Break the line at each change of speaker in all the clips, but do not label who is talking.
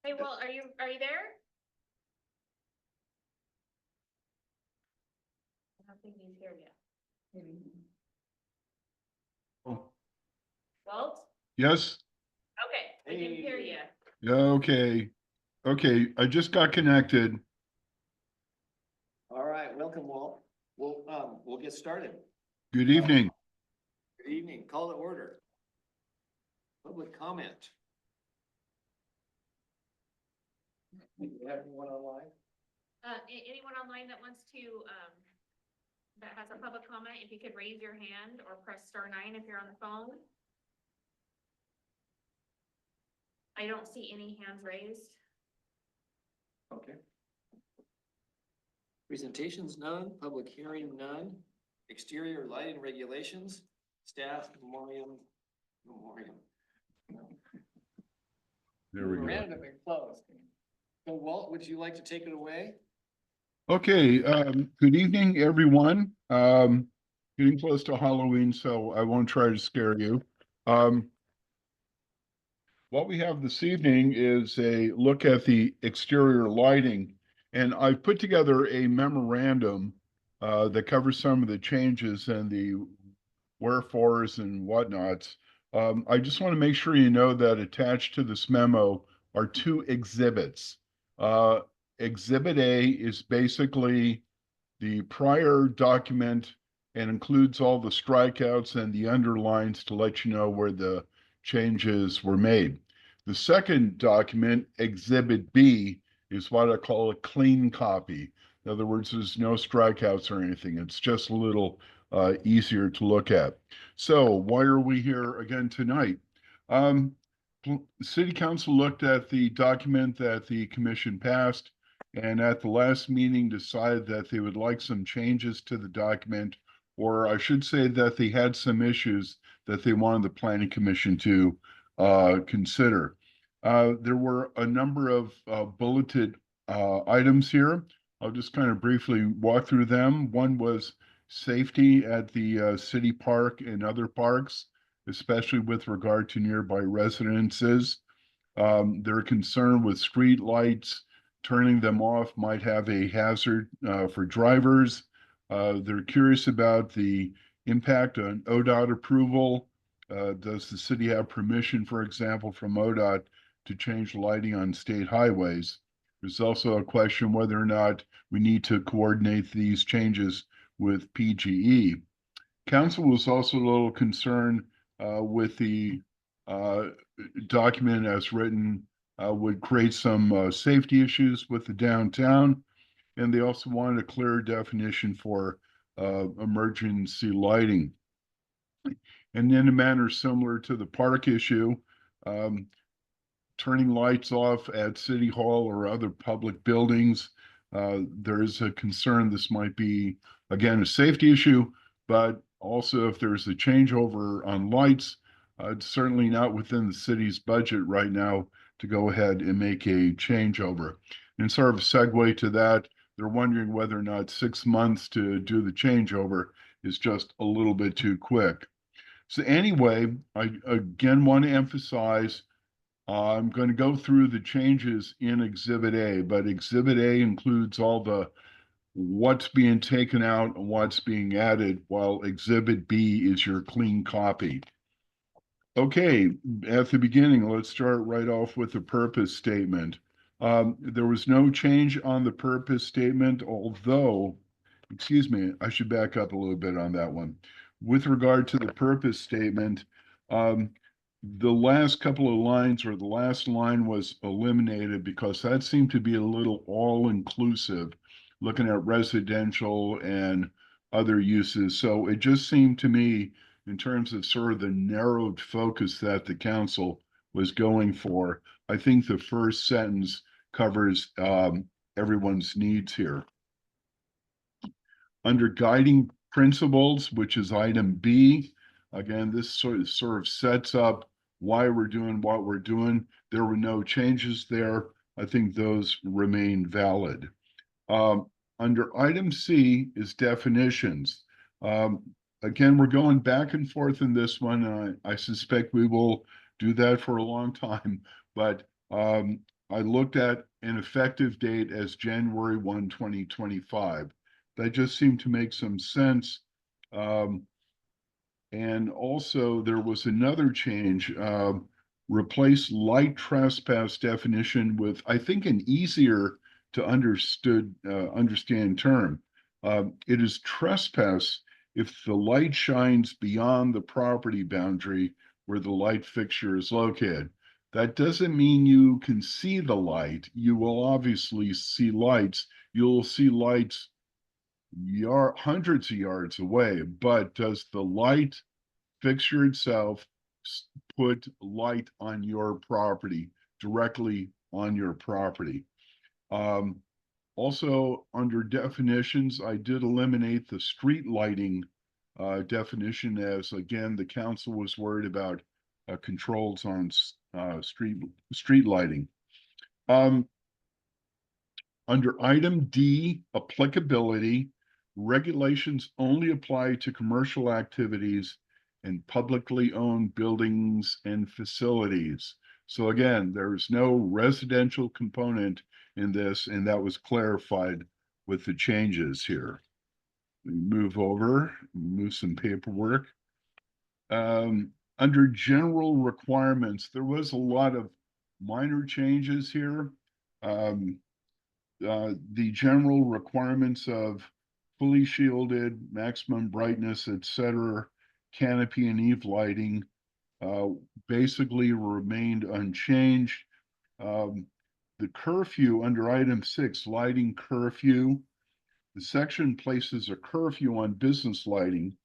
Hey, Walt, are you there? I don't think he's here yet.
Oh,
Walt?
yes,
Okay, I can hear you.
yeah, okay. Okay, I just got connected.
All right, welcome, Walt. We'll get started.
Good evening.
Good evening. Call to order. Public comment. Do you have anyone online?
Anyone online that wants to, that has a public comment, if you could raise your hand or press *9 if you're on the phone. I don't see any hands raised.
Okay. Presentations, none. Public hearing, none. Exterior lighting regulations, staff, memoriam.
There we go.
Memorandum and close. So Walt, would you like to take it away?
Okay, good evening, everyone. Getting close to Halloween, so I won't try to scare you. What we have this evening is a look at the exterior lighting, and I've put together a memorandum that covers some of the changes and the wherefores and whatnots. I just want to make sure you know that attached to this memo are two exhibits. Exhibit A is basically the prior document and includes all the strikeouts and the underlines to let you know where the changes were made. The second document, Exhibit B, is what I call a clean copy. In other words, there's no strikeouts or anything. It's just a little easier to look at. So why are we here again tonight? City Council looked at the document that the commission passed, and at the last meeting decided that they would like some changes to the document, or I should say that they had some issues that they wanted the planning commission to consider. There were a number of bulleted items here. I'll just kind of briefly walk through them. One was safety at the city park and other parks, especially with regard to nearby residences. They're concerned with street lights. Turning them off might have a hazard for drivers. They're curious about the impact on ODOT approval. Does the city have permission, for example, from ODOT to change lighting on state highways? There's also a question whether or not we need to coordinate these changes with PGE. Council was also a little concerned with the document as written would create some safety issues with the downtown. And they also wanted a clearer definition for emergency lighting. And in a manner similar to the park issue, turning lights off at City Hall or other public buildings, there is a concern this might be, again, a safety issue, but also if there's a changeover on lights, it's certainly not within the city's budget right now to go ahead and make a changeover. And sort of a segue to that, they're wondering whether or not 6 months to do the changeover is just a little bit too quick. So anyway, I again want to emphasize I'm going to go through the changes in Exhibit A, but Exhibit A includes all the what's being taken out and what's being added, while Exhibit B is your clean copy. Okay, at the beginning, let's start right off with the purpose statement. There was no change on the purpose statement, although, excuse me, I should back up a little bit on that one. With regard to the purpose statement, the last couple of lines or the last line was eliminated because that seemed to be a little all-inclusive, looking at residential and other uses. So it just seemed to me, in terms of sort of the narrowed focus that the council was going for, I think the first sentence covers everyone's needs here. Under guiding principles, which is item B, again, this sort of sets up why we're doing what we're doing. There were no changes there. I think those remain valid. Under item C is definitions. Again, we're going back and forth in this one, and I suspect we will do that for a long time. But I looked at an effective date as January 1, 2025. That just seemed to make some sense. And also there was another change, replace light trespass definition with, I think, an easier to understand term. It is trespass if the light shines beyond the property boundary where the light fixture is located. That doesn't mean you can see the light. You will obviously see lights. You'll see lights hundreds of yards away, but does the light fixture itself put light on your property, directly on your property? Also, under definitions, I did eliminate the street lighting definition, as again, the council was worried about controls on street lighting. Under item D, applicability, regulations only apply to commercial activities and publicly owned buildings and facilities. So again, there's no residential component in this, and that was clarified with the changes here. We move some paperwork. Under general requirements, there was a lot of minor changes here. The general requirements of fully shielded, maximum brightness, etc., canopy and eave lighting basically remained unchanged. The curfew under item 6, lighting curfew, the section places a curfew on business lighting.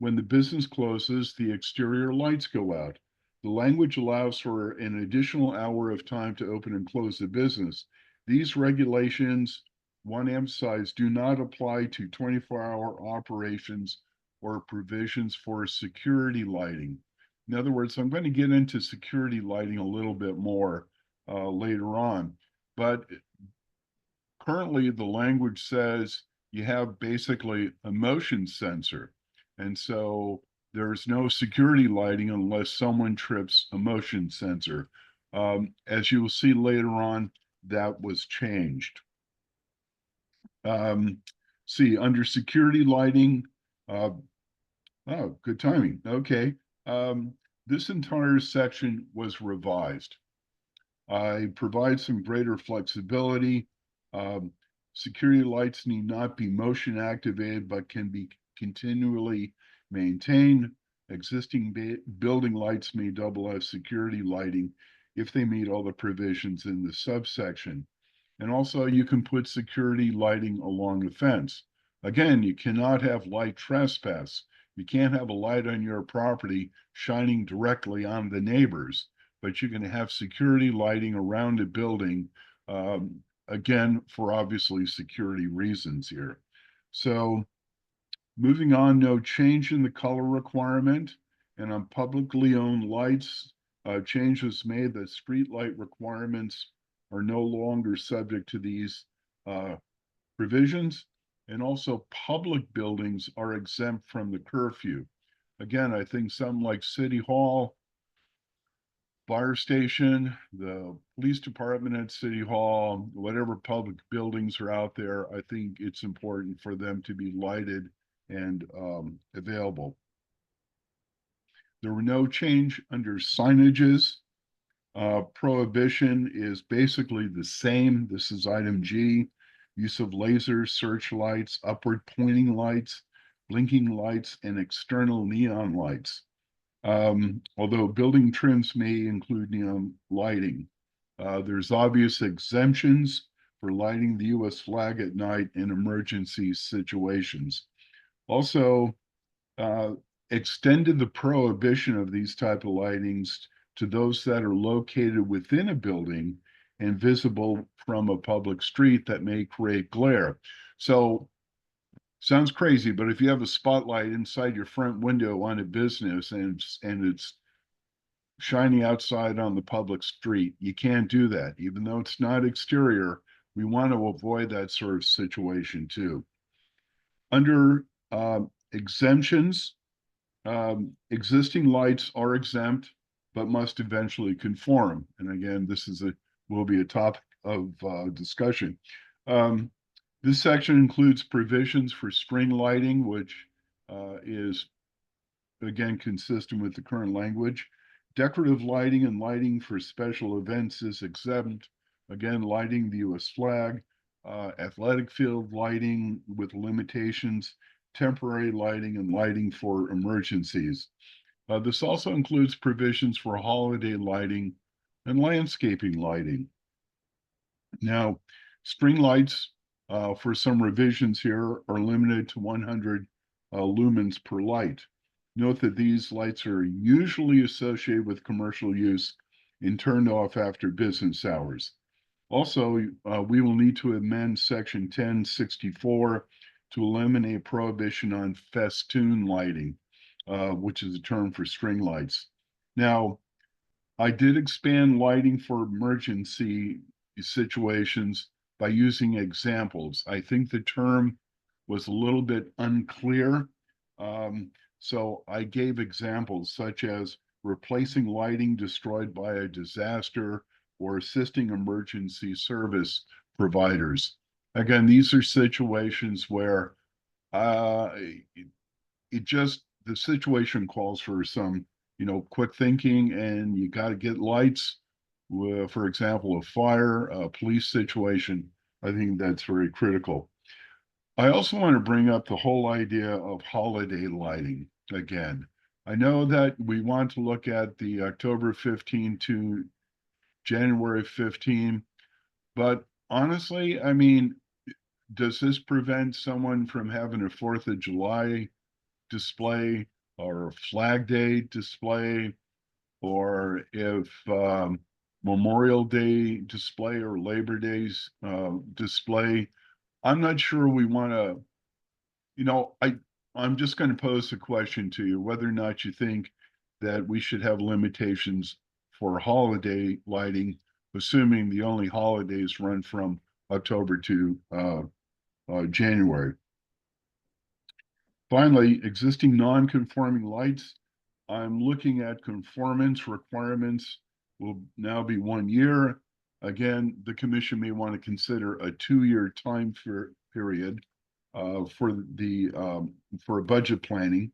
When the business closes, the exterior lights go out. The language allows for an additional hour of time to open and close the business. These regulations, one emphasize, do not apply to 24-hour operations or provisions for security lighting. In other words, I'm going to get into security lighting a little bit more later on, but currently the language says you have basically a motion sensor. And so there's no security lighting unless someone trips a motion sensor. As you will see later on, that was changed. See, under security lighting, oh, good timing. Okay. This entire section was revised. I provide some greater flexibility. Security lights need not be motion activated, but can be continually maintained. Existing building lights may double as security lighting if they meet all the provisions in the subsection. And also you can put security lighting along the fence. Again, you cannot have light trespass. You can't have a light on your property shining directly on the neighbors, but you can have security lighting around a building, again, for obviously security reasons here. So moving on, no change in the color requirement. And on publicly owned lights, change was made that street light requirements are no longer subject to these provisions. And also public buildings are exempt from the curfew. Again, I think something like City Hall, fire station, the police department at City Hall, whatever public buildings are out there, I think it's important for them to be lighted and available. There were no change under signages. Prohibition is basically the same. This is item G. Use of lasers, searchlights, upward pointing lights, blinking lights, and external neon lights. Although building trims may include neon lighting. There's obvious exemptions for lighting the U.S. flag at night in emergency situations. Also, extended the prohibition of these type of lightings to those that are located within a building and visible from a public street that may create glare. So sounds crazy, but if you have a spotlight inside your front window on a business and it's shining outside on the public street, you can't do that. Even though it's not exterior, we want to avoid that sort of situation too. Under exemptions, existing lights are exempt, but must eventually conform. And again, this is a will be a topic of discussion. This section includes provisions for string lighting, which is again consistent with the current language. Decorative lighting and lighting for special events is exempt. Again, lighting the US flag, athletic field lighting with limitations, temporary lighting and lighting for emergencies. This also includes provisions for holiday lighting and landscaping lighting. Now, string lights for some revisions here are limited to 100 lumens per light. Note that these lights are usually associated with commercial use and turned off after business hours. Also, we will need to amend section 1064 to eliminate prohibition on festoon lighting, which is a term for string lights. Now, I did expand lighting for emergency situations by using examples. I think the term was a little bit unclear. So I gave examples such as replacing lighting destroyed by a disaster or assisting emergency service providers. Again, these are situations where the situation calls for some, quick thinking, and you got to get lights. For example, a fire, a police situation. I think that's very critical. I also want to bring up the whole idea of holiday lighting again. I know that we want to look at the October 15 to January 15, but honestly, I mean, does this prevent someone from having a 4th of July display or a Flag Day display, or if Memorial Day display or Labor Day's display? I'm not sure we want to, I'm just going to pose the question to you, whether or not you think that we should have limitations for holiday lighting, assuming the only holidays run from October to January. Finally, existing non-conforming lights. I'm looking at conformance requirements will now be 1 year. Again, the commission may want to consider a 2-year time period for budget planning.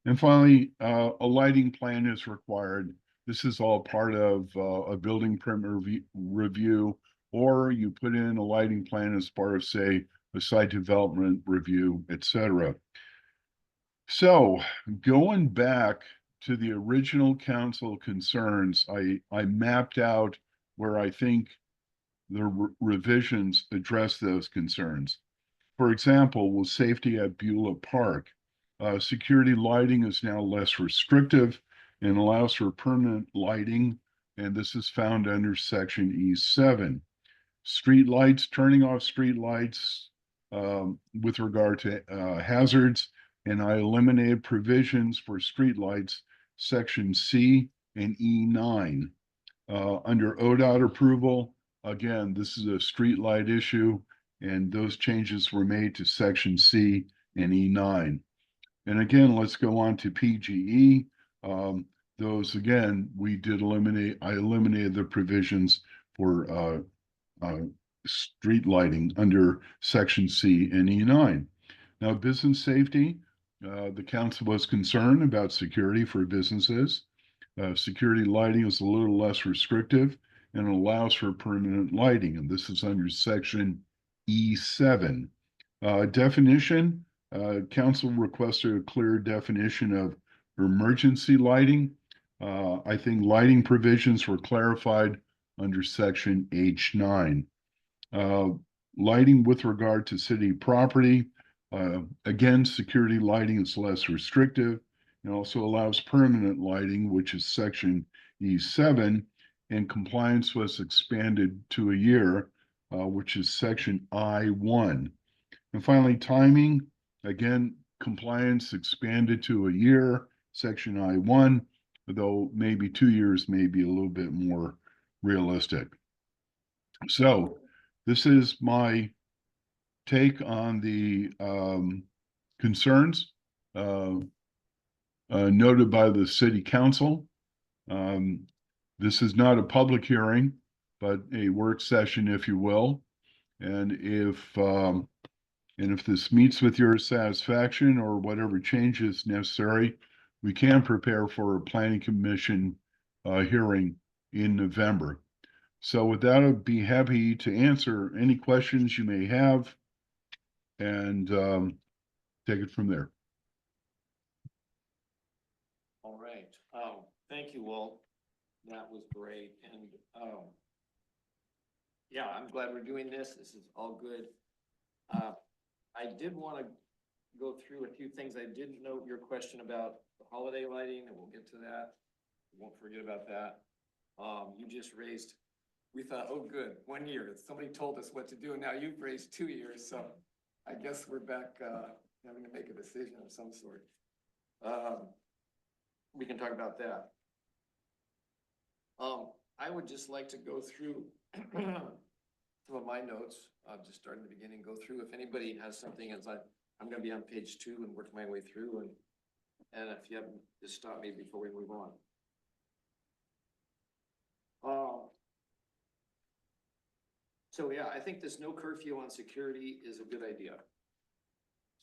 And finally, a lighting plan is required. This is all part of a building permit review, or you put in a lighting plan as part of, say, a site development review, etc. So going back to the original council concerns, I mapped out where I think the revisions address those concerns. For example, with safety at Beulah Park, security lighting is now less restrictive and allows for permanent lighting, and this is found under section E7. Street lights, turning off street lights with regard to hazards, and I eliminated provisions for street lights, section C and E9. Under ODOT approval, again, this is a street light issue, and those changes were made to section C and E9. And again, let's go on to PGE. Those again, I eliminated the provisions for street lighting under section C and E9. Now, business safety, the council was concerned about security for businesses. Security lighting is a little less restrictive and allows for permanent lighting, and this is under section E7. Definition, council requested a clear definition of emergency lighting. I think lighting provisions were clarified under section H9. Lighting with regard to city property, again, security lighting is less restrictive and also allows permanent lighting, which is section E7, and compliance was expanded to a year, which is section I1. And finally, timing, again, compliance expanded to a year, section I1, though maybe 2 years may be a little bit more realistic. So this is my take on the concerns noted by the city council. This is not a public hearing, but a work session, if you will. And if this meets with your satisfaction or whatever changes necessary, we can prepare for a planning commission hearing in November. So with that, I'd be happy to answer any questions you may have and take it from there.
All right, thank you, Walt. That was great, and, yeah, I'm glad we're doing this. This is all good. I did want to go through a few things. I did note your question about the holiday lighting, and we'll get to that. Won't forget about that. You just raised, we thought, oh, good, 1 year. Somebody told us what to do, and now you've raised 2 years, so I guess we're back, having to make a decision of some sort. We can talk about that. I would just like to go through some of my notes, just starting at the beginning, go through if anybody has something, as I'm gonna be on page 2 and work my way through, and if you haven't, just stop me before we move on. So yeah, I think this no curfew on security is a good idea.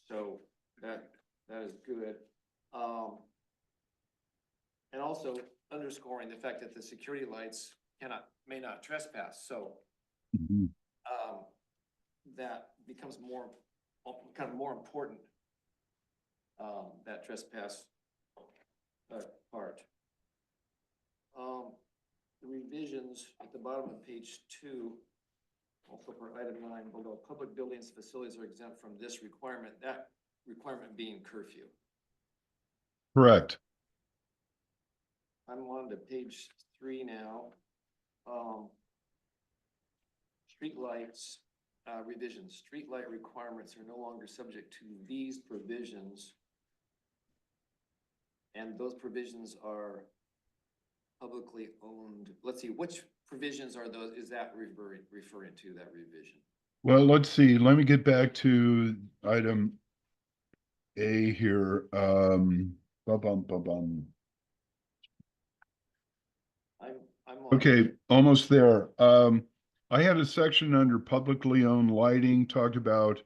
So that is good. And also underscoring the fact that the security lights may not trespass, so
Mhm.
that becomes more important, that trespass part. The revisions at the bottom of page 2, also for item 9 below, public buildings, facilities are exempt from this requirement, that requirement being curfew.
Correct.
I'm on to page 3 now. Streetlights, revisions. Streetlight requirements are no longer subject to these provisions. And those provisions are publicly owned. Let's see, which provisions are those? Is that referring to that revision?
Well, let's see. Let me get back to item A here. Ba-bum.
I'm on.
Okay, almost there. I had a section under publicly owned lighting, talked about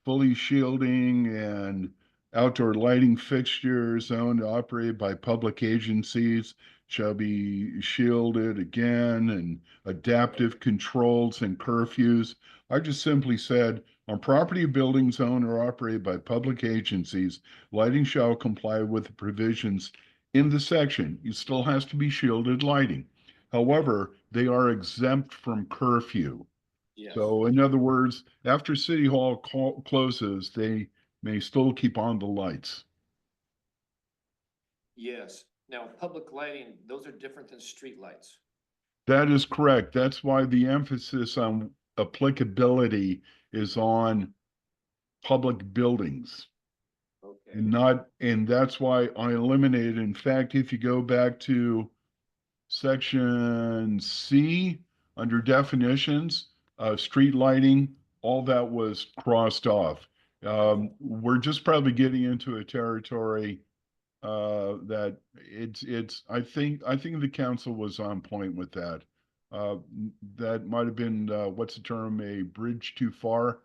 fully shielding and outdoor lighting fixtures owned and operated by public agencies shall be shielded again, and adaptive controls and curfews. I just simply said, on property of buildings owned or operated by public agencies, lighting shall comply with the provisions in the section. It still has to be shielded lighting. However, they are exempt from curfew.
Yes.
So in other words, after City Hall closes, they may still keep on the lights.
Yes. Now, public lighting, those are different than street lights.
That is correct. That's why the emphasis on applicability is on public buildings.
Okay.
And that's why I eliminated. In fact, if you go back to section C under definitions, street lighting, all that was crossed off. We're just probably getting into a territory that I think the council was on point with that. That might have been what's the term, a bridge too far.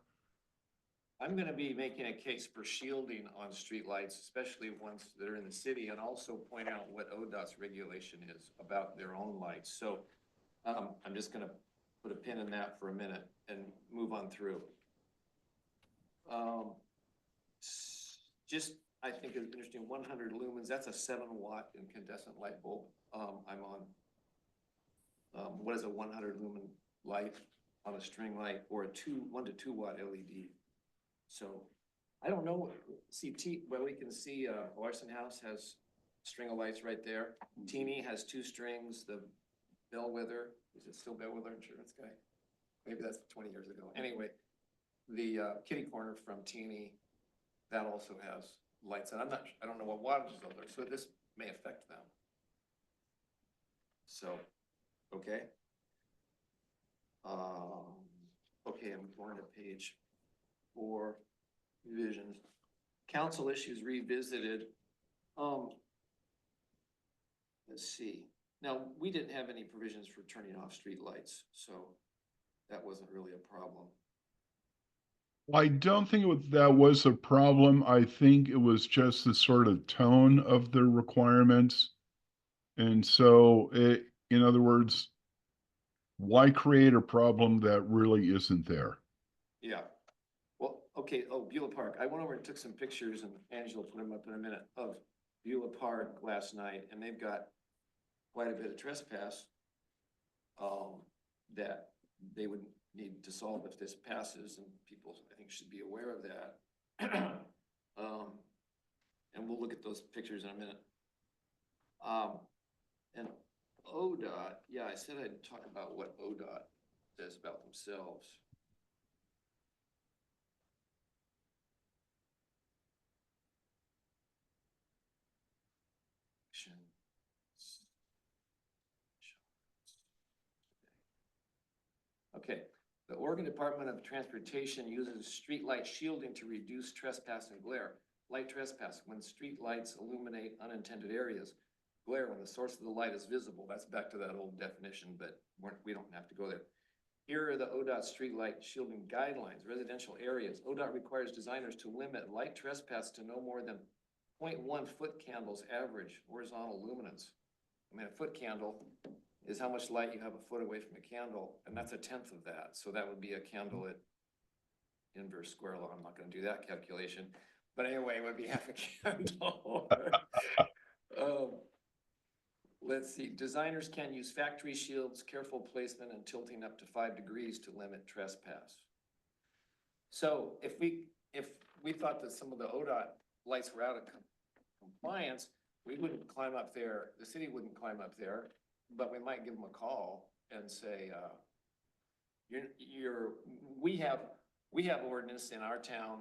I'm gonna be making a case for shielding on streetlights, especially ones that are in the city, and also point out what ODOT's regulation is about their own lights. So, I'm just gonna put a pin in that for a minute and move on through. Just, I think it's interesting, 100 lumens, that's a 7-watt incandescent light bulb, I'm on. What is a 100 lumen light on a string light, or a 1 to 2 watt LED? So, I don't know, well, we can see, Larson House has a string of lights right there. Teeny has 2 strings, the Bellwether, is it still Bellwether Insurance Guy? Maybe that's 20 years ago. Anyway, the kitty corner from Teeny, that also has lights, and I don't know what wattage those are, so this may affect them. So, okay. Okay, I'm going to page 4, revisions. Council issues revisited. Let's see. Now, we didn't have any provisions for turning off street lights, so that wasn't really a problem.
I don't think that was a problem. I think it was just the sort of tone of the requirements. And so in other words, why create a problem that really isn't there?
Yeah. Well, okay, oh, Beulah Park. I went over and took some pictures and Angela put them up in a minute of Beulah Park last night, and they've got quite a bit of trespass that they would need to solve if this passes, and people, I think, should be aware of that. And we'll look at those pictures in a minute. And ODOT, yeah, I said I'd talk about what ODOT says about themselves. Okay, the Oregon Department of Transportation uses streetlight shielding to reduce trespass and glare. Light trespass, when street lights illuminate unintended areas. Glare, when the source of the light is visible. That's back to that old definition, but we don't have to go there. Here are the ODOT streetlight shielding guidelines, residential areas. ODOT requires designers to limit light trespass to no more than 0.1 foot candles average horizontal luminance. I mean, a foot candle is how much light you have a foot away from a candle, and that's a tenth of that. So that would be a candle at inverse square law. I'm not gonna do that calculation, but anyway, it would be half a candle. Let's see, designers can use factory shields, careful placement, and tilting up to 5 degrees to limit trespass. So if we thought that some of the ODOT lights were out of compliance, we wouldn't climb up there, the city wouldn't climb up there, but we might give them a call and say, we have ordinance in our town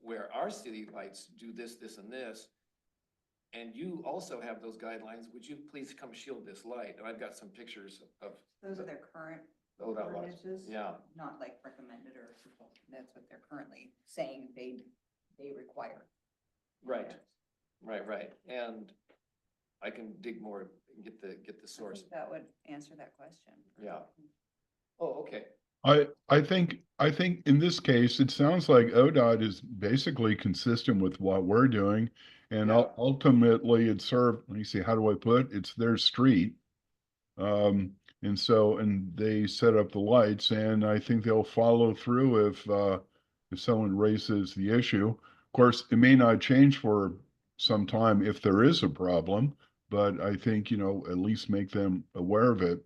where our city lights do this, this, and this. And you also have those guidelines. Would you please come shield this light? And I've got some pictures of.
Those are their current
ODOT lights.
ordinances?
Yeah,
Not like recommended or, that's what they're currently saying they require.
right, right. And I can dig more, and get the source.
That would answer that question.
Yeah. Oh, okay.
I think in this case, it sounds like ODOT is basically consistent with what we're doing. And
Yeah.
ultimately it served, let me see, how do I put, it's their street. And so, and they set up the lights, and I think they'll follow through if someone raises the issue. Of course, it may not change for some time if there is a problem, but I think, at least make them aware of it.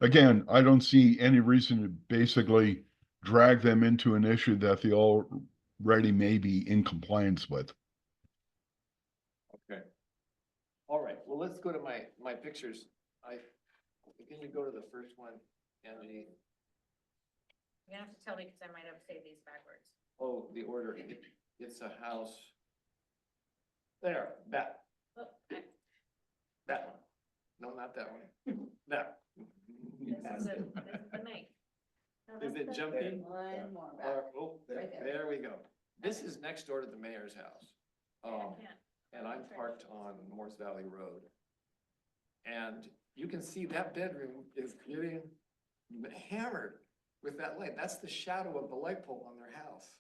Again, I don't see any reason to basically drag them into an issue that they already may be in compliance with.
Okay. All right, well, let's go to my pictures. Can you go to the first one, Angie?
You're gonna have to tell me, because I might have saved these backwards.
Oh, the order, it's a house. There, that
Oh, I-
one. No, not that one. That.
This is the night. No,
Is
that's
it
the-
jumping?
One more back.
Oh,
Right there.
there we go. This is next door to the mayor's house.
I can't.
And I'm parked on Morse Valley Road. And you can see that bedroom is getting hammered with that light. That's the shadow of the light pole on their house.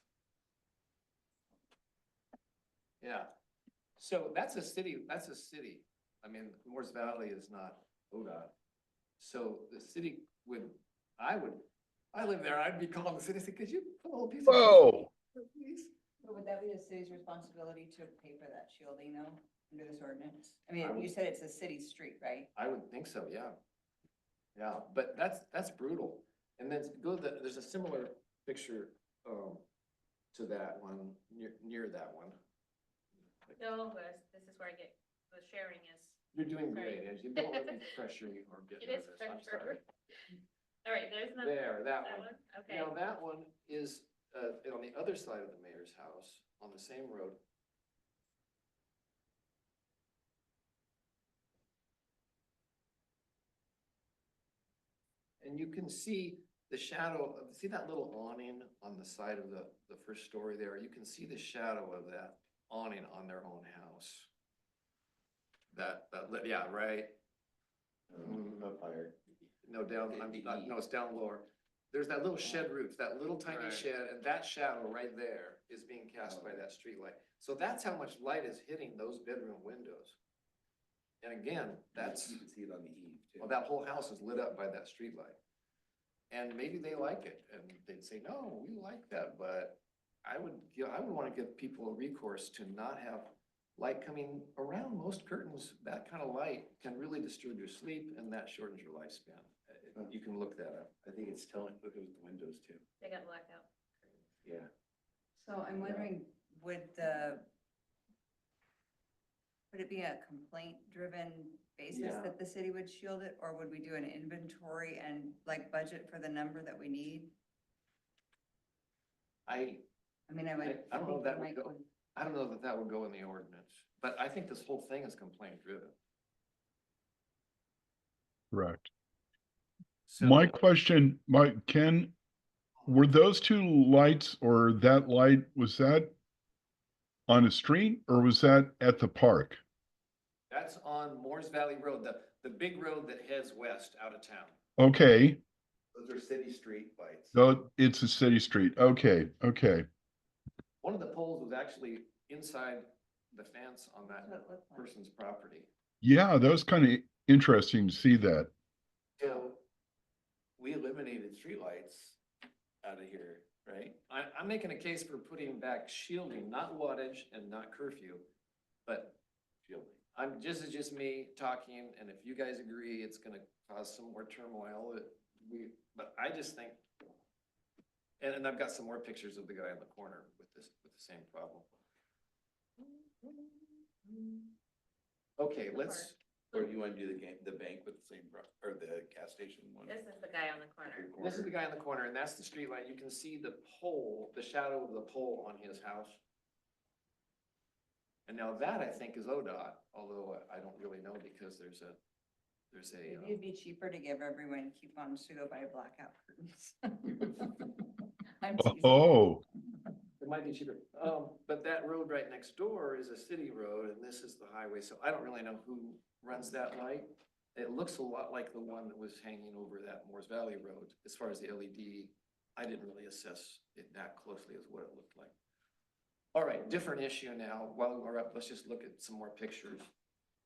Yeah. So that's a city. I mean, Morse Valley is not ODOT. So the city I live there, I'd be calling the city, say, could you put a little piece of.
Whoa.
Please?
But would that be the city's responsibility to pay for that shielding though, under this ordinance? I mean, you said it's a city street, right?
I would think so, yeah. Yeah, but that's brutal. And then there's a similar picture, to that one, near that one.
No, this is where I get, the sharing is,
You're doing
Sorry.
great, Angie. Don't let me pressure you or get
it is
nervous. I'm
pressure.
sorry.
All right, there's another.
There, that
That
one.
one, okay.
Now, that one is, on the other side of the mayor's house, on the same road. And you can see the shadow of, see that little awning on the side of the first story there? You can see the shadow of that awning on their own house. Yeah, right.
Not fire.
No, down, I'm not, no, it's down lower. There's that little shed roof, that little tiny
Right.
shed, and that shadow right there is being cast by that street light. So that's how much light is hitting those bedroom windows. And again, that's,
You can see it on the eve too.
well, that whole house is lit up by that street light. And maybe they like it, and they'd say, no, we like that, but I would want to give people a recourse to not have light coming around most curtains. That kind of light can really disturb your sleep, and that shortens your lifespan. You can look that up.
I think it's telling, look at the windows too.
They got blacked out.
Yeah.
So I'm wondering, would it be a complaint-driven basis
Yeah.
that the city would shield it, or would we do an inventory and like budget for the number that we need?
I
I mean, I would.
I don't know if
think
that
we
would
might
go. I don't know that that would go in the ordinance, but I think this whole thing is complaint driven.
Correct.
So,
My question, Ken, were those two lights or that light, was that on a street or was that at the park?
that's on Moores Valley Road, the big road that heads west out of town.
Okay,
Those are city street lights.
though it's a city street. Okay, okay.
One of the poles was actually inside the fence on that
That's what it looked like.
person's property.
Yeah, that was kind of interesting to see that.
So we eliminated streetlights out of here, right?
I'm making a case for putting back shielding, not wattage and not curfew, but
Shielding.
this is just me talking, and if you guys agree, it's gonna cause some more turmoil, but I just think, and I've got some more pictures of the guy in the corner with the same problem. Okay, let's,
Or do you want to do the bank with the same, or the gas station one?
This is the guy on the corner.
this is the guy in the corner, and that's the street light. You can see the pole, the shadow of the pole on his house. And now that I think is ODOT, although I don't really know because there's a,
Maybe it'd be cheaper to give everyone coupons to go buy blackout curtains. I'm teasing.
Oh,
it might be cheaper. But that road right next door is a city road and this is the highway, so I don't really know who runs that light. It looks a lot like the one that was hanging over that Moores Valley Road. As far as the LED, I didn't really assess it that closely as what it looked like. All right, different issue now. While we're up, let's just look at some more pictures.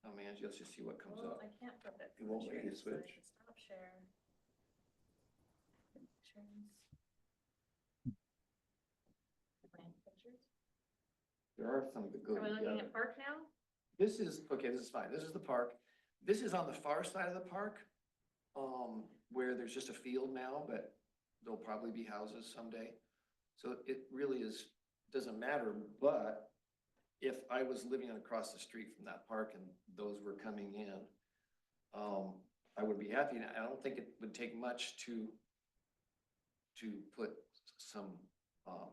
Oh man, let's just see what comes
Well,
up.
I can't put that.
It won't let you
picture, so I
switch.
can Stop share. Pictures. Blank pictures.
There are some that go
Are we looking
together.
at park now?
This is, okay, this is fine. This is the park. This is on the far side of the park, where there's just a field now, but there'll probably be houses someday. So it really is, doesn't matter, but if I was living across the street from that park and those were coming in, I would be happy. And I don't think it would take much to put some,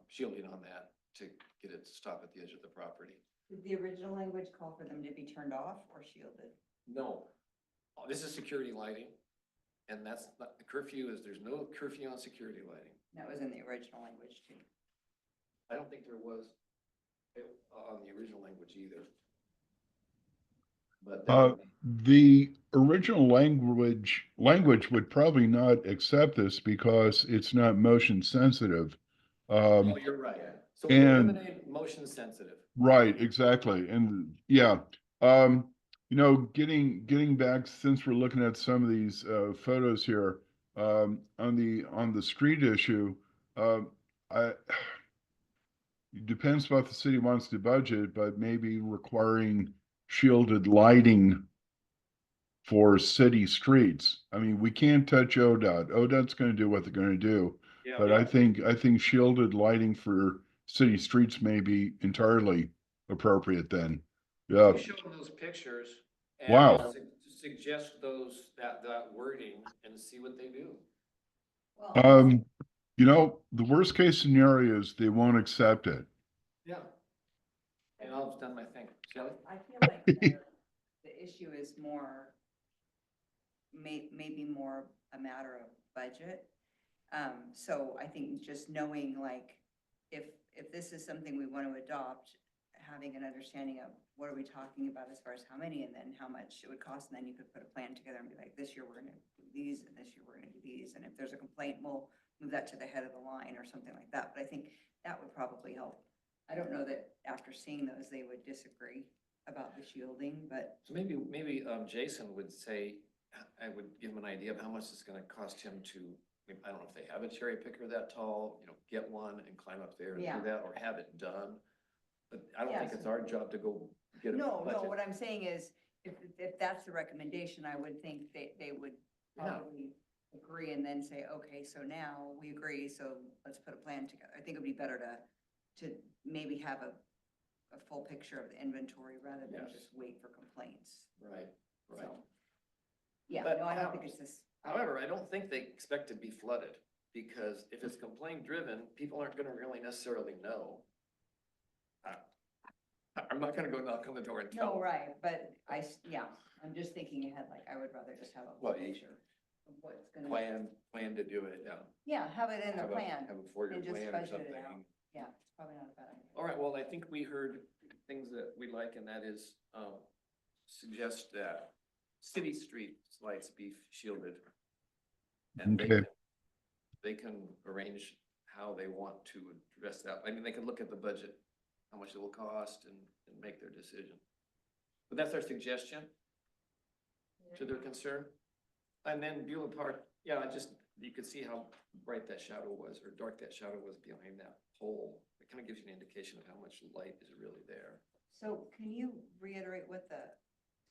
shielding on that to get it to stop at the edge of the property.
Did the original language call for them to be turned off or shielded?
No, this is security lighting, and that's not, the curfew is, there's no curfew on security lighting.
That was in the original language too.
I don't think there was on the original language either. But
the original language would probably not accept this because it's not motion sensitive.
oh, you're right. So we
and-
eliminate motion sensitive.
Right, exactly. And yeah, getting back, since we're looking at some of these photos here, on the street issue, it depends what the city wants to budget, but maybe requiring shielded lighting for city streets. I mean, we can't touch ODOT. ODOT's gonna do what they're gonna do.
Yeah,
But I think shielded lighting for city streets may be entirely appropriate then. Yeah,
you show them those pictures. And
Wow.
Suggest that wording and see what they do.
Well,
the worst case scenario is they won't accept it.
Yeah. And I've done my thing. Shelley?
I feel like the issue is maybe more a matter of budget. So I think just knowing like, if this is something we want to adopt, having an understanding of what are we talking about as far as how many and then how much it would cost. And then you could put a plan together and be like, this year we're gonna do these and this year we're gonna do these. And if there's a complaint, we'll move that to the head of the line or something like that. But I think that would probably help. I don't know that after seeing those, they would disagree about the shielding, but
So maybe Jason would say, I would give him an idea of how much it's gonna cost him to, I don't know if they have a cherry picker that tall, get one and climb up there and
Yeah.
do that, or have it done. But I don't think
Yes.
it's our job to go get a
no,
budget.
what I'm saying is, if that's the recommendation, I would think they would
Yeah.
probably agree and then say, okay, so now we agree, so let's put a plan together. I think it'd be better to maybe have a full picture of the inventory rather than
Yes.
just wait for complaints.
Right, right.
So, yeah,
But
no, I don't
how-
think it's this.
However, I don't think they expect to be flooded, because if it's complaint driven, people aren't gonna really necessarily know. I'm not gonna go knock on the door and tell
No,
them.
right, but yeah, I'm just thinking ahead, like, I would rather just have a full
Well, you-
picture of what's gonna.
Plan to do it.
Yeah,
Yeah, have it in the
Have a-
plan.
Have a four-year
and just
plan or
budget it
something.
out. Yeah, it's probably not a bad idea.
all right, well, I think we heard things that we like, and that is, suggest that city street lights be shielded. And
Okay.
they can arrange how they want to address that. I mean, they can look at the budget, how much it will cost and make their decision. But that's our suggestion to their concern. And then Beulah Park, yeah, you could see how bright that shadow was or dark that shadow was behind that pole. It kind of gives you an indication of how much light is really there.
So can you reiterate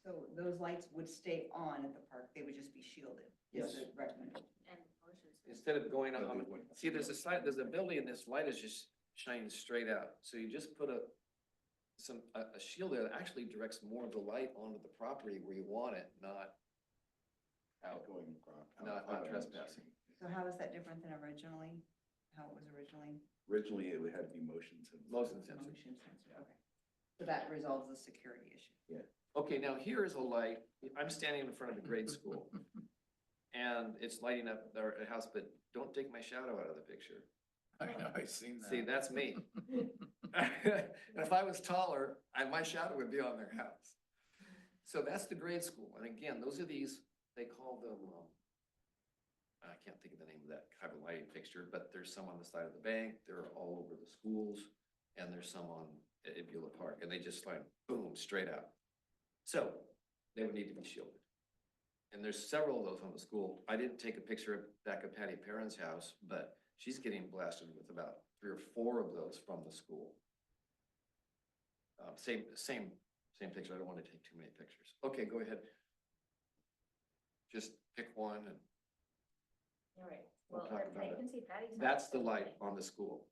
so those lights would stay on at the park, they would just be shielded? Is
Yes.
the recommendation?
And motions.
Instead of going
No,
on,
they wouldn't.
see, there's a building and this light is just shining straight out. So you just put a shield there that actually directs more of the light onto the property where you want it, not out.
Going across.
Not trespassing.
So how is that different than originally? How it was originally?
Originally, it had to be motion sensor.
Motion sensor.
Motion sensor, okay. So that resolves the security issue.
Okay, now here is a light. I'm standing in front of the grade school. And it's lighting up our house, but don't take my shadow out of the picture.
I know, I seen that.
See, that's me. And if I was taller, my shadow would be on their house. So that's the grade school. And again, those are these, they call them, I can't think of the name of that type of lighting fixture, but there's some on the side of the bank, they're all over the schools, and there's some at Beulah Park, and they just like, boom, straight out. So they would need to be shielded. And there's several of those on the school. I didn't take a picture back of Patty Perrin's house, but she's getting blasted with about 3 or 4 of those from the school. Same picture. I don't want to take too many pictures. Okay, go ahead. Just pick one and
All right,
We'll
well,
talk
I
about it.
can see Patty's.
that's
house.
the light on the school.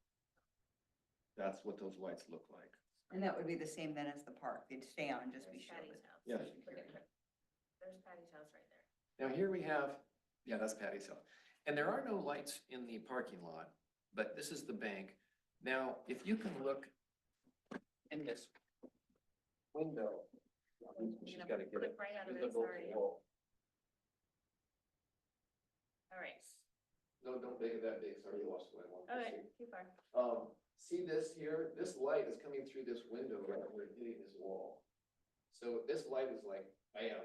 That's what those lights look like.
And that would be the same then as the park, they'd stay on, just be
There's Patty's
shielded.
house.
Yes.
Look at her. There's Patty's house right there.
Now here we have, yeah, that's Patty's house. And there are no lights in the parking lot, but this is the bank. Now, if you can look in this window, she's
You know,
gotta get
click
it.
right out of
There's
it,
no
sorry.
wall.
All right.
No, don't make it that big. Sorry, you lost what I wanted to
Okay,
see.
too far.
See this here? This light is coming through this window right where it's hitting this wall. So this light is like, bam.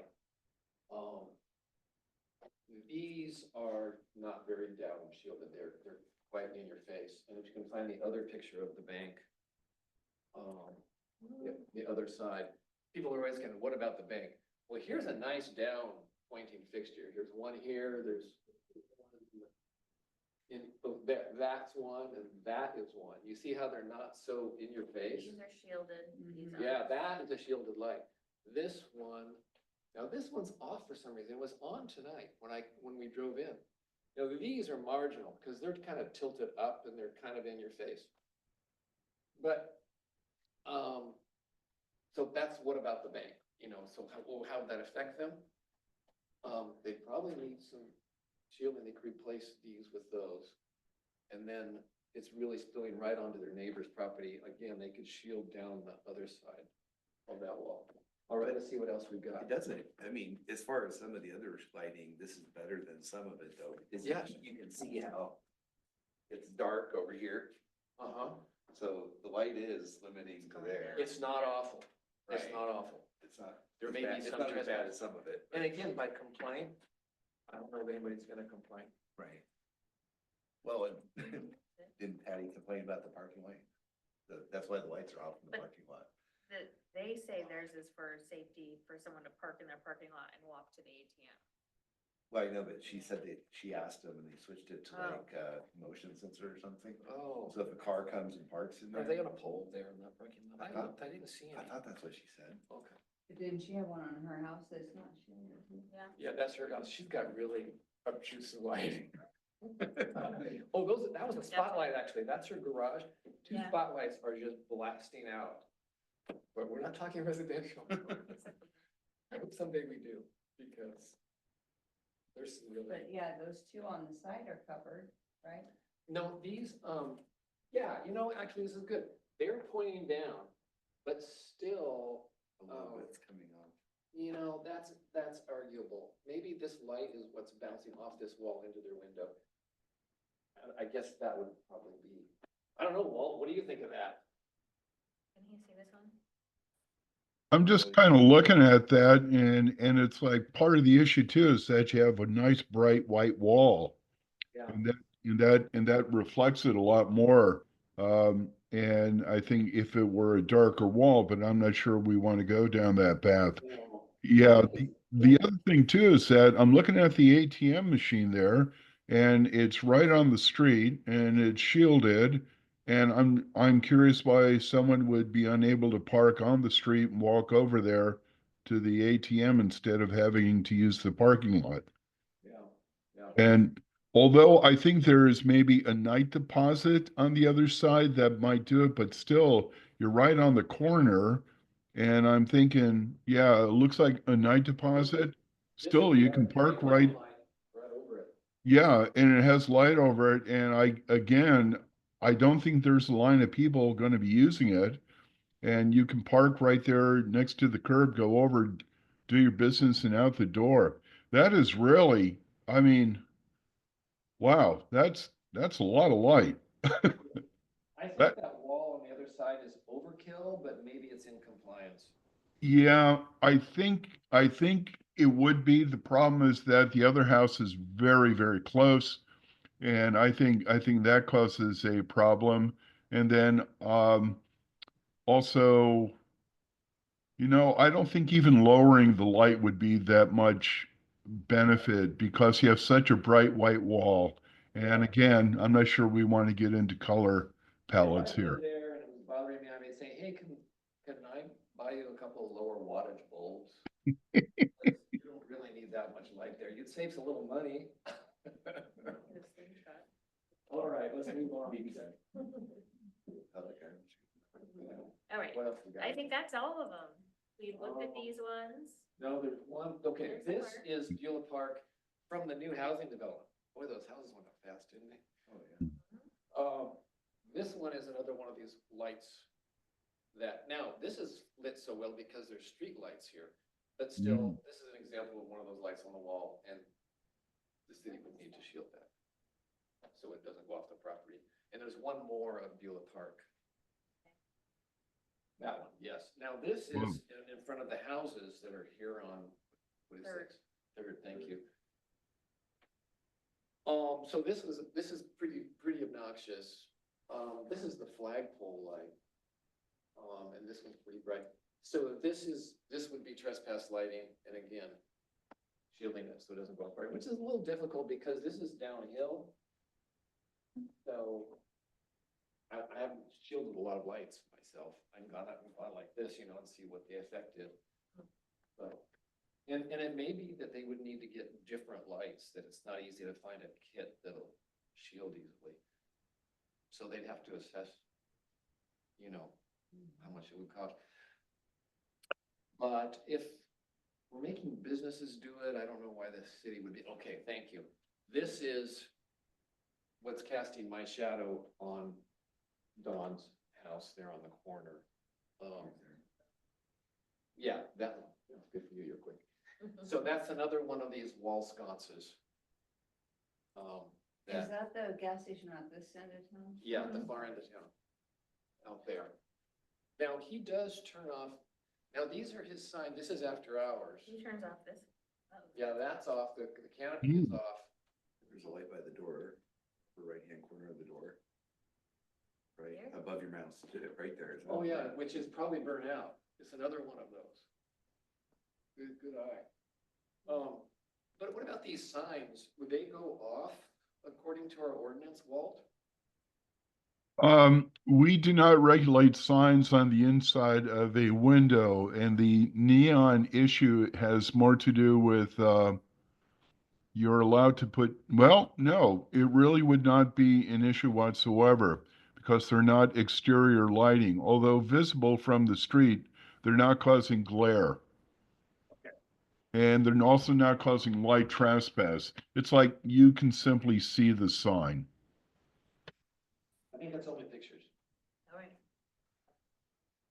These are not very down shielded. They're quite in your face. And if you can find the other picture of the bank, the other side, people are always kind of, what about the bank? Well, here's a nice down pointing fixture. Here's one here, that's one, and that is one. You see how they're not so in your face?
These are shielded. These
Mhm.
aren't.
Yeah, that is a shielded light. This one, now this one's off for some reason. It was on tonight when we drove in. Now, these are marginal because they're kind of tilted up and they're kind of in your face. But, so that's what about the bank, so how would that affect them? They probably need some shielding. They could replace these with those. And then it's really spilling right onto their neighbor's property. Again, they could shield down the other side of that wall. All right, let's see what else we've got.
It doesn't, I mean, as far as some of the other lighting, this is better than some of it though. Because
Yeah.
you can see how it's dark over here.
Uh-huh.
So the light is limiting to there.
It's not awful. It's
Right.
not awful.
It's not.
There
as
may
bad-
be
it's
some
not as bad
trespass.
as some of it.
And
but-
again, by complaint, I don't know if anybody's gonna complain.
Right. Well, and didn't Patty complain about the parking lot? That's why the lights are off in the
But-
parking lot.
They say theirs is for safety, for someone to park in their parking lot and walk to the ATM.
Well, I know, but she said that she asked them and they switched it to
Oh.
like, motion sensor or something.
Oh,
So if a car comes and parks in there.
are they on a pole there in that parking lot?
I thought-
I didn't see
I
any.
thought that's what she said.
Okay.
Didn't she have one on her house that's not showing?
Yeah.
Yeah, that's her house. She's got really obtrusive lighting. Oh, that was a spotlight, actually. That's her garage. Two
Yeah.
spotlights are just blasting out. But we're not talking residential. I hope someday we do, because there's some really.
But yeah, those two on the side are covered, right?
No, these, yeah, actually, this is good. They're pointing down, but still,
A little
Oh.
bit's coming on.
that's arguable. Maybe this light is what's bouncing off this wall into their window. I guess that would probably be, I don't know, Walt, what do you think of that?
Can you see this one?
I'm just kind of looking at that and it's like part of the issue too is that you have a nice bright white wall.
Yeah.
And that reflects it a lot more. And I think if it were a darker wall, but I'm not sure we want to go down that path. Yeah, the other thing too is that I'm looking at the ATM machine there and it's right on the street and it's shielded. And I'm curious why someone would be unable to park on the street and walk over there to the ATM instead of having to use the parking lot.
Yeah.
And although I think there is maybe a night deposit on the other side that might do it, but still, you're right on the corner. And I'm thinking, yeah, it looks like a night deposit. Still, you can park right,
Right over it.
yeah, and it has light over it. And I don't think there's a line of people going to be using it. And you can park right there next to the curb, go over, do your business and out the door. That is really, I mean, wow, that's a lot of light.
I think
That-
that wall on the other side is overkill, but maybe it's in compliance.
Yeah, I think it would be. The problem is that the other house is very, very close. And I think that causes a problem. And then also, I don't think even lowering the light would be that much benefit because you have such a bright white wall. And again, I'm not sure we want to get into color palettes
If I lived
here.
there and it was bothering me, I may say, hey, can I buy you a couple of lower wattage bulbs? Because you don't really need that much light there. You'd save a little money. All right, let's move on.
All right,
What else we got?
I think that's all of them. We've looked at these ones.
No, there's one, okay,
There's
this
the park.
is Beulah Park from the new housing development. Boy, those houses went up fast, didn't they?
Oh, yeah.
This one is another one of these lights that, now, this is lit so well because there's street lights here. But still, this is an example of one of those lights on the wall and the city would need to shield that. So it doesn't go off the property. And there's one more of Beulah Park. That one, yes. Now, this is in front of the houses that are here on, what is
Third.
this? Third, thank you. So this is pretty obnoxious. This is the flagpole light. And this one's pretty bright. So this would be trespass lighting, and again, shielding it so it doesn't go up, which is a little difficult because this is downhill. So I haven't shielded a lot of lights myself. I've gone up and gone like this, and see what the effect is. But, and it may be that they would need to get different lights, that it's not easy to find a kit that'll shield easily. So they'd have to assess, how much it would cost. But if we're making businesses do it, I don't know why the city would be, okay, thank you. This is what's casting my shadow on Dawn's house there on the corner. Yeah, that one. Yeah, good for you, you're quick. So that's another one of these wall sconces.
Is that the gas station at this end of town?
Yeah, at the far end of town.
out there. Now, he does turn off, now these are his signs, this is after hours.
He turns off this. Oh.
Yeah, that's off, the canopy is off.
There's a light by the door, the right-hand corner of the door. Right,
There?
above your mouse, right there. isn't it?
Oh, yeah, which is probably burnt out. It's another one of those. Good eye. But what about these signs? Would they go off according to our ordinance, Walt?
We do not regulate signs on the inside of a window, and the neon issue has more to do with, you're allowed to put, well, no, it really would not be an issue whatsoever because they're not exterior lighting. Although visible from the street, they're not causing glare. And they're also not causing light trespass. It's like you can simply see the sign.
I think that's only pictures.
All right.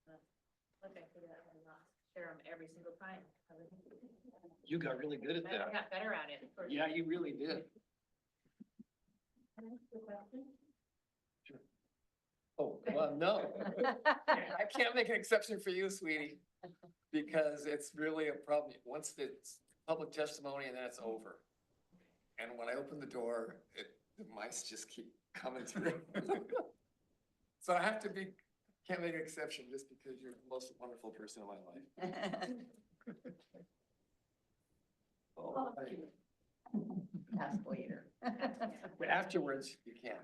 Look, I figured out how to not share them every single time.
You got really good at
I
that.
got better at it.
Yeah, you really did.
Can I ask you a question?
Oh, well, no. I can't make an exception for you, sweetie, because it's really a problem. Once it's public testimony and then it's over. And when I open the door, the mice just keep coming through. So I have to be, can't make an exception just because you're the most wonderful person in my life. Oh,
Ask later.
but afterwards, you can.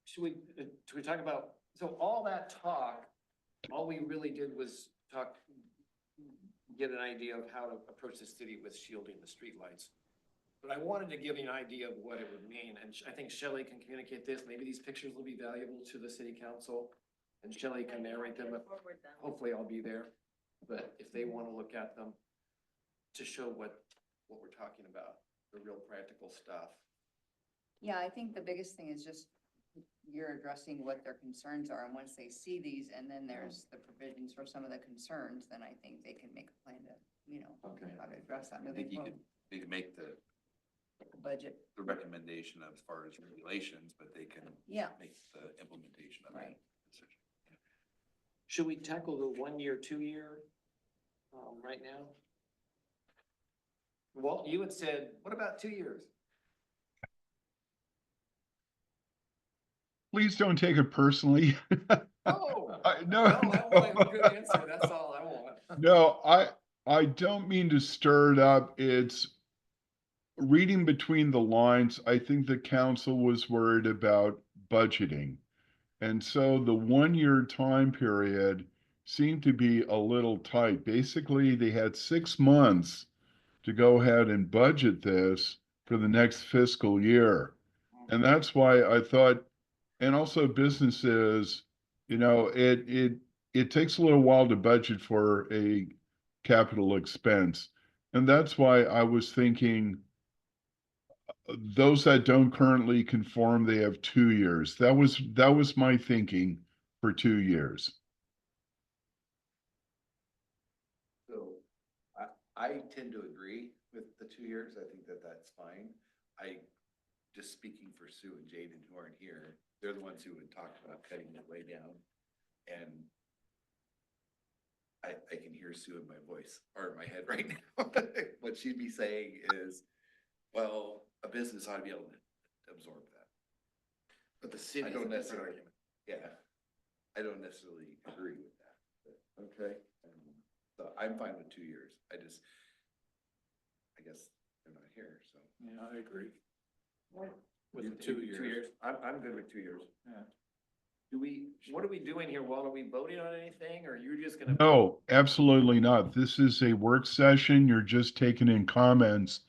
Should we talk about, so all that talk, all we really did was talk, get an idea of how to approach the city with shielding the streetlights. But I wanted to give you an idea of what it would mean, and I think Shelley can communicate this, maybe these pictures will be valuable to the city council, and Shelley can narrate them,
Forward them.
hopefully I'll be there, but if they wanna look at them to show what we're talking about, the real practical stuff.
Yeah, I think the biggest thing is just you're addressing what their concerns are, and once they see these, and then there's the provisions for some of the concerns, then I think they can make a plan to,
Okay.
how to address that
I think
moving
you could make the
budget,
recommendation as far as regulations, but they can
yeah,
make the implementation of
right.
it.
Should we tackle the 1 year, 2 year, right now? Walt, you had said, what about 2 years?
Please don't take it personally.
Oh,
No,
no, I want a good answer, that's all I want.
no, I don't mean to stir it up. It's reading between the lines. I think the council was worried about budgeting. And so the 1 year time period seemed to be a little tight. Basically, they had 6 months to go ahead and budget this for the next fiscal year. And that's why I thought, and also businesses, it takes a little while to budget for a capital expense. And that's why I was thinking those that don't currently conform, they have 2 years. That was my thinking for 2 years.
So I tend to agree with the 2 years. I think that that's fine. Just speaking for Sue and Jaden who aren't here, they're the ones who would talk about cutting it way down. And I can hear Sue in my voice or in my head right now. What she'd be saying is, well, a business ought to be able to absorb that.
But the city
I
is a
don't
different
necessarily,
argument.
yeah, I don't necessarily agree with that, but okay. So I'm fine with 2 years. I guess they're not here, so.
Yeah, I agree.
You- 2 years. I'm good with 2 years.
What are we doing here, Walt? Are we voting on anything, or you're just gonna?
No, absolutely not. This is a work session. You're just taking in comments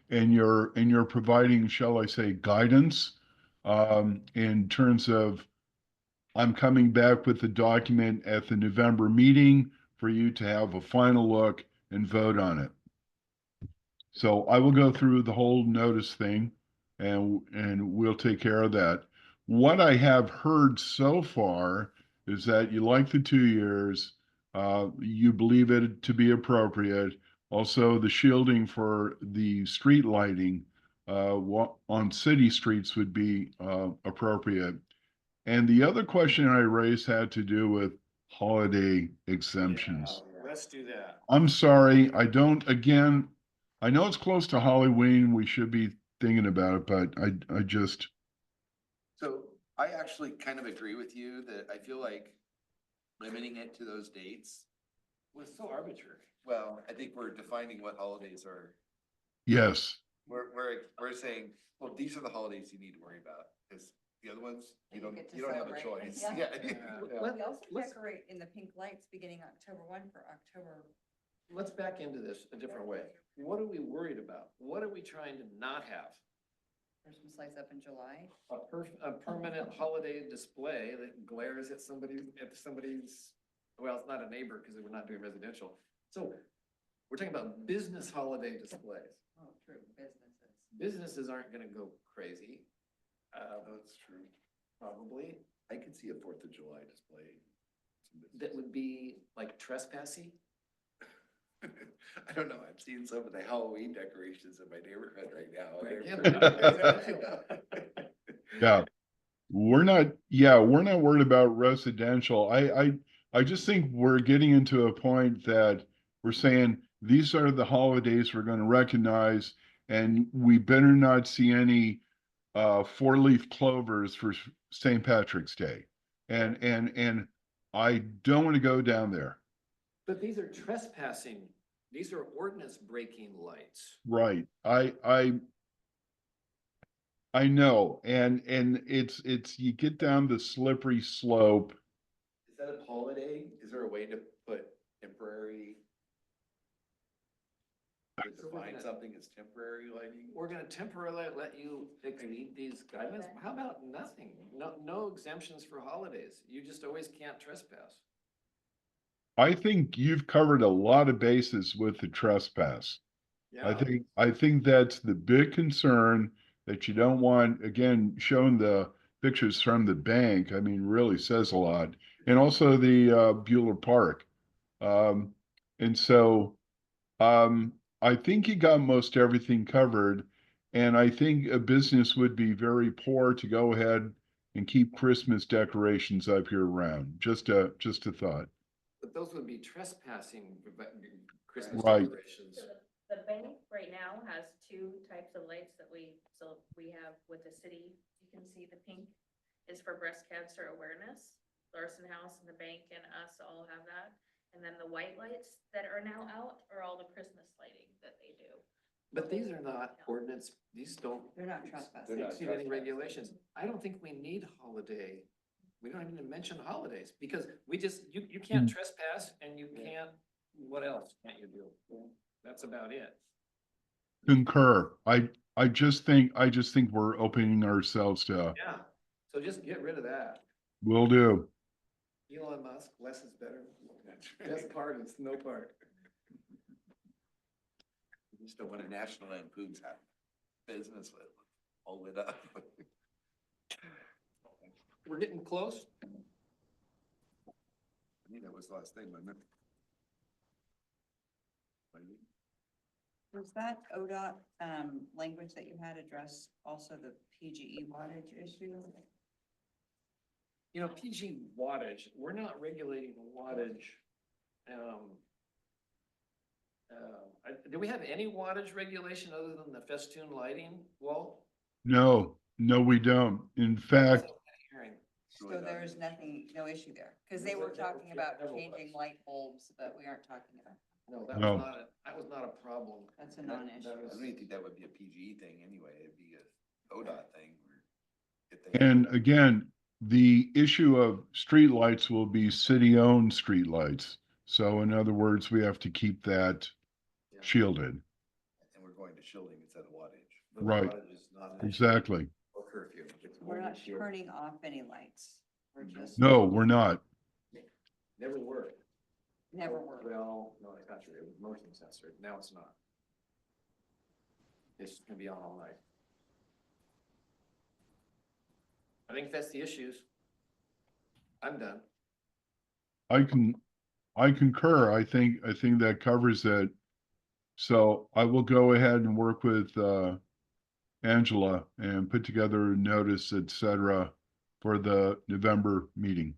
and you're providing, shall I say, guidance in terms of I'm coming back with the document at the November meeting for you to have a final look and vote on it. So I will go through the whole notice thing and we'll take care of that. What I have heard so far is that you like the 2 years, you believe it to be appropriate. Also, the shielding for the street lighting on city streets would be, appropriate. And the other question I raised had to do with holiday exemptions.
Let's do that.
I'm sorry, I don't, again, I know it's close to Halloween, we should be thinking about it, but I just,
So I actually kind of agree with you that I feel like limiting it to those dates.
Was so arbitrary.
Well, I think we're defining what holidays are.
yes,
We're saying, well, these are the holidays you need to worry about, because the other ones,
You
you
get to
don't have a
celebrate.
choice.
Yeah.
Yeah.
Yeah.
We also
Let's-
decorate in the pink lights beginning October 1 for October.
Let's back into this a different way. What are we worried about? What are we trying to not have?
Christmas lights up in July.
A permanent holiday display that glares at somebody's, well, it's not a neighbor because we're not doing residential. So we're talking about business holiday displays.
Oh, true, businesses.
Businesses aren't gonna go crazy.
That's true.
Probably.
I could see a Fourth of July display.
That would be like trespassy.
I don't know, I'm seeing some of the Halloween decorations in my neighborhood right now.
yeah. We're not worried about residential. I just think we're getting into a point that we're saying these are the holidays we're gonna recognize, and we better not see any four-leaf clovers for St. Patrick's Day. And I don't want to go down there.
But these are trespassing. These are ordinance breaking lights.
Right. I know. And it's, you get down the slippery slope.
Is that a holiday? Is there a way to put temporary? To
So we're
define
gonna-
something as temporary lighting?
We're gonna temporarily let you exceed these guidelines. How about nothing? No exemptions for holidays. You just always can't trespass.
I think you've covered a lot of bases with the trespass. I think that's the big concern, that you don't want, again, showing the pictures from the bank, I mean, really says a lot. And also the Bueller Park. And so I think you got most everything covered. And I think a business would be very poor to go ahead and keep Christmas decorations up year round. Just a thought.
But those would be trespassing Christmas
Right.
decorations.
So the bank right now has two types of lights that we have with the city. You can see the pink is for breast cancer awareness. Larson House and the bank and us all have that. And then the white lights that are now out are all the Christmas lighting that they do.
But these are not ordinance, these don't
They're not trespassing.
They're not
exceed any
trespassing.
regulations. I don't think we need holiday. We don't even mention holidays because we just, you can't trespass and you can't, what else can't you do? That's about it.
Concur. I just think we're opening ourselves to,
Yeah, so just get rid of that.
will do.
Elon Musk, less is better. Best part is no part.
You just don't want a National Lampoon's have business with all lit up.
We're getting close.
I think that was the last thing, wasn't it?
Was that ODOT, language that you had address also the PGE wattage issue?
You know, PG wattage, we're not regulating the wattage. Do we have any wattage regulation other than the festoon lighting, Walt?
No, we don't. In fact,
Hearing.
So there's nothing, no issue there, because they were talking about changing light bulbs, but we aren't talking about,
No, that
No.
was not, that was not a problem.
that's a
That-
non-issue.
that
I
was-
don't even think that would be a PGE thing anyway. It'd be a ODOT thing. If they-
and again, the issue of streetlights will be city-owned streetlights. So in other words, we have to keep that
Yeah.
shielded.
And we're going to shielding instead of wattage.
But
Right.
wattage is not an issue
Exactly.
or curfew. It's
We're
only
not
shield.
turning off any lights. We're just.
No, we're not.
Never were.
Never were.
Well, no, it's not true. It was motion sensor. Now it's not. It's gonna be on all night. I think that's the issues. I'm done.
I concur. I think that covers it. So I will go ahead and work with Angela and put together a notice, et cetera, for the November meeting.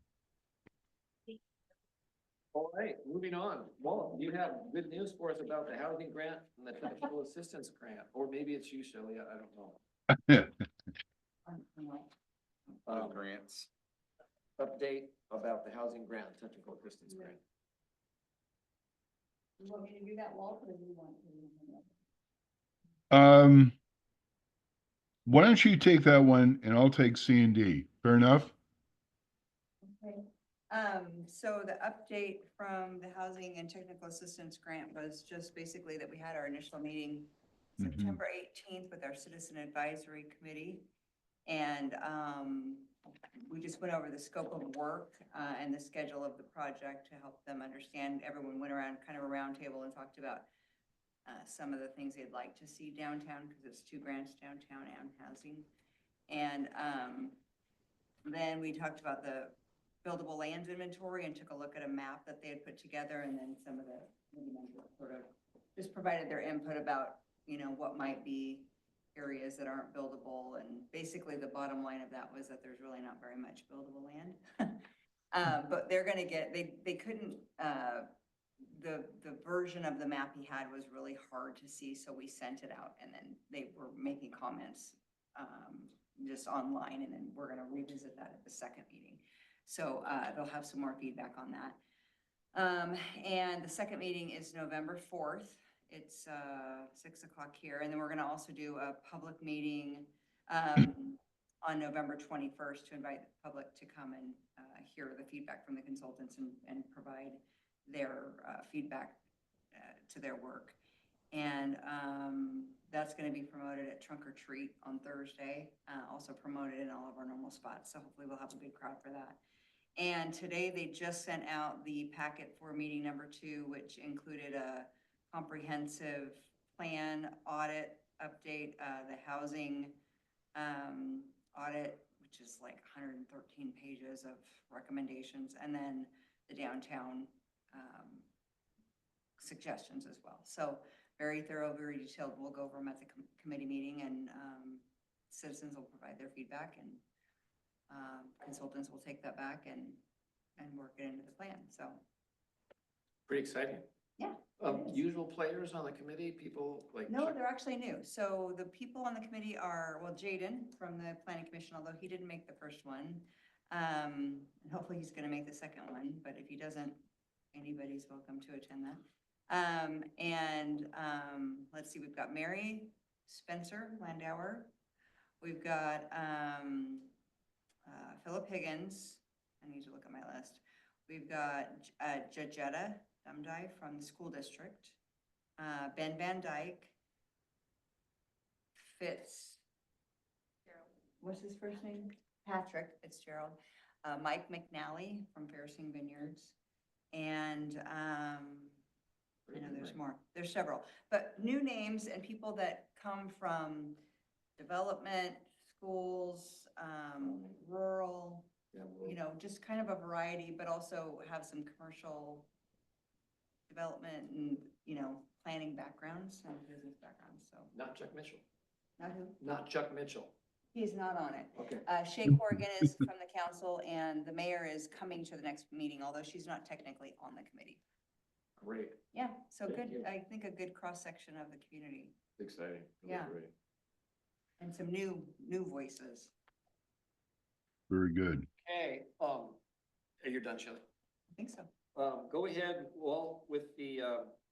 All right, moving on. Walt, you have good news for us about the housing grant and the technical assistance grant, or maybe it's you, Shelley, I don't know.
Grants.
Update about the housing grant, technical assistance grant.
You want me to do that, Walt, or do you want to?
Why don't you take that one and I'll take C and D? Fair enough?
Okay. So the update from the Housing and Technical Assistance Grant was just basically that we had our initial meeting
Mhm.
September 18th with our Citizen Advisory Committee. And, we just went over the scope of work, and the schedule of the project to help them understand. Everyone went around kind of a round table and talked about, some of the things they'd like to see downtown, because it's 2 grants, downtown and housing. And, then we talked about the buildable lands inventory and took a look at a map that they had put together, and then some of the committee members sort of just provided their input about, what might be areas that aren't buildable. And basically the bottom line of that was that there's really not very much buildable land. But they're gonna get, they couldn't, the version of the map he had was really hard to see, so we sent it out, and then they were making comments, just online, and then we're gonna revisit that at the second meeting. So, they'll have some more feedback on that. And the second meeting is November 4th. It's 6 o'clock here, and then we're gonna also do a public meeting on November 21st to invite the public to come and hear the feedback from the consultants and provide their feedback to their work. And that's gonna be promoted at Trunk or Treat on Thursday, also promoted in all of our normal spots, so hopefully we'll have a good crowd for that. And today they just sent out the packet for meeting number 2, which included a comprehensive plan audit update, the housing audit, which is like 113 pages of recommendations, and then the downtown suggestions as well. So very thorough, very detailed. We'll go over them at the committee meeting, and citizens will provide their feedback, and consultants will take that back and work it into the plan. So
Pretty exciting.
yeah. it is.
Usual players on the committee, people like.
No,
Chuck-
they're actually new. So the people on the committee are, well, Jaden from the planning commission, although he didn't make the first one. And hopefully he's gonna make the second one, but if he doesn't, anybody's welcome to attend that. Let's see, we've got Mary Spencer Landauer. We've got, Philip Higgins. I need to look at my list. We've got, Jajetta Dumdai from the school district. Ben Van Dyke. What's his first name? Patrick Fitzgerald. Mike McNally from Fairson Vineyards. And, I know there's more. There's several, but new names and people that come from development, schools, rural,
Yeah, well,
just kind of a variety, but also have some commercial development and, planning backgrounds and business backgrounds. So,
Not Chuck Mitchell.
not who?
Not Chuck Mitchell.
He's not on it.
Okay.
Shay Corrigan is from the council, and the mayor is coming to the next meeting, although she's not technically on the committee.
Great.
Yeah, so
Thank
good,
you.
I think a good cross-section of the community,
Exciting. Really
Yeah.
great.
and some new voices.
Very good.
Okay, you're done, Shelley.
I think so.
Go ahead, Walt, with the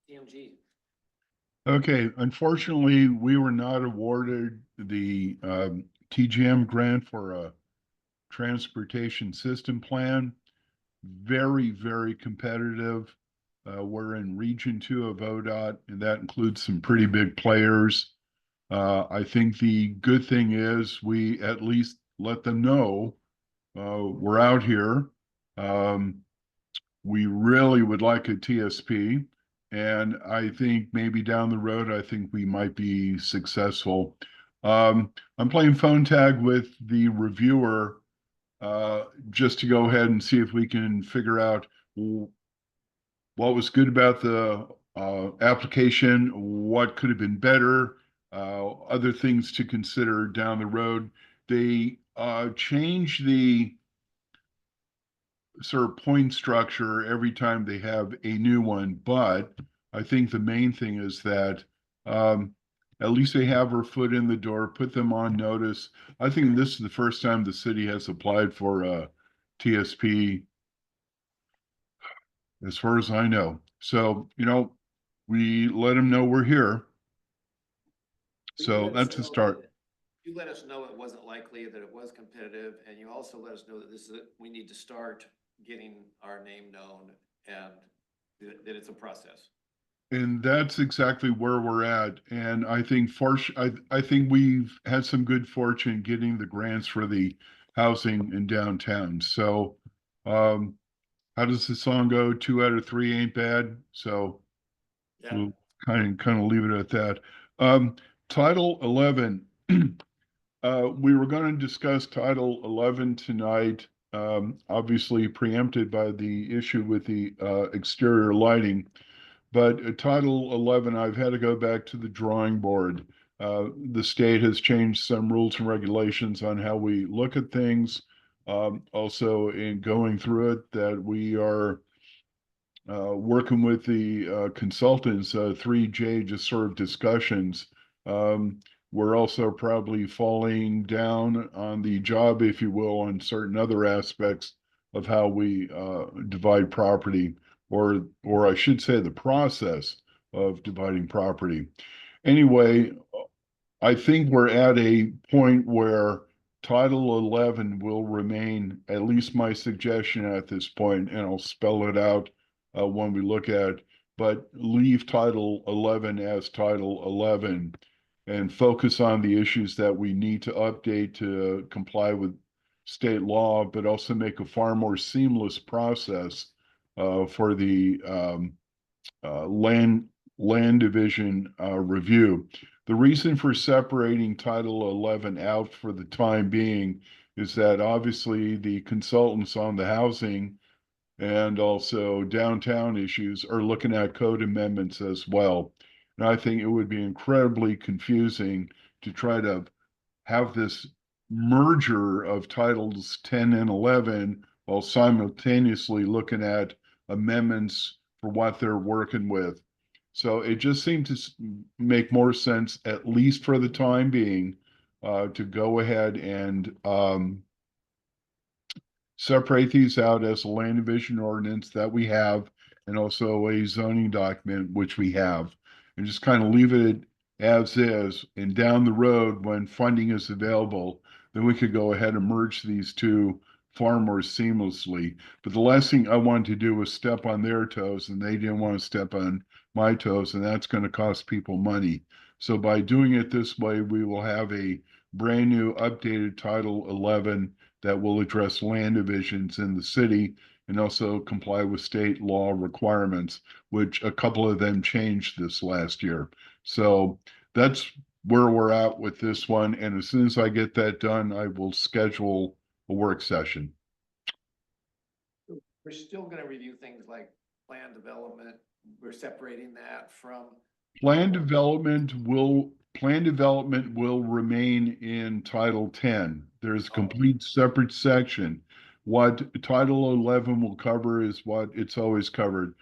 TMG.
Okay, unfortunately, we were not awarded the TGM grant for a transportation system plan. Very, very competitive. We're in Region 2 of ODOT, and that includes some pretty big players. I think the good thing is we at least let them know we're out here. We really would like a TSP. And I think maybe down the road, I think we might be successful. I'm playing phone tag with the reviewer just to go ahead and see if we can figure out what was good about the application, what could have been better, other things to consider down the road. They change the sort of point structure every time they have a new one, but I think the main thing is that at least they have her foot in the door, put them on notice. I think this is the first time the city has applied for a TSP, as far as I know. So, we let them know we're here. So that's a start.
You let us know it wasn't likely, that it was competitive, and you also let us know that we need to start getting our name known and that it's a process.
And that's exactly where we're at. And I think I think we've had some good fortune getting the grants for the housing in downtown. So, how does the song go? 2 out of 3 ain't bad. So
Yeah.
we'll kind of leave it at that. Title 11. We were going to discuss Title 11 tonight, obviously preempted by the issue with the exterior lighting. But Title 11, I've had to go back to the drawing board. The state has changed some rules and regulations on how we look at things. Also, in going through it, that we are working with the consultants, 3J, just sort of discussions. We're also probably falling down on the job, if you will, on certain other aspects of how we divide property, or I should say the process of dividing property. Anyway, I think we're at a point where Title 11 will remain, at least my suggestion at this point, and I'll spell it out when we look at, but leave Title 11 as Title 11 and focus on the issues that we need to update to comply with state law, but also make a far more seamless process for the land division review. The reason for separating Title 11 out for the time being is that obviously the consultants on the housing and also downtown issues are looking at code amendments as well. And I think it would be incredibly confusing to try to have this merger of Titles 10 and 11 while simultaneously looking at amendments for what they're working with. So it just seemed to make more sense, at least for the time being, to go ahead and separate these out as a land division ordinance that we have and also a zoning document, which we have, and just kind of leave it as is. And down the road, when funding is available, then we could go ahead and merge these two far more seamlessly. But the last thing I wanted to do was step on their toes, and they didn't want to step on my toes, and that's going to cost people money. So by doing it this way, we will have a brand new updated Title 11 that will address land divisions in the city and also comply with state law requirements, which a couple of them changed this last year. So that's where we're at with this one. And as soon as I get that done, I will schedule a work session.
We're still gonna review things like plan development. We're separating that from.
Plan development will remain in Title 10. There's a complete separate section. What Title 11 will cover is what it's always covered: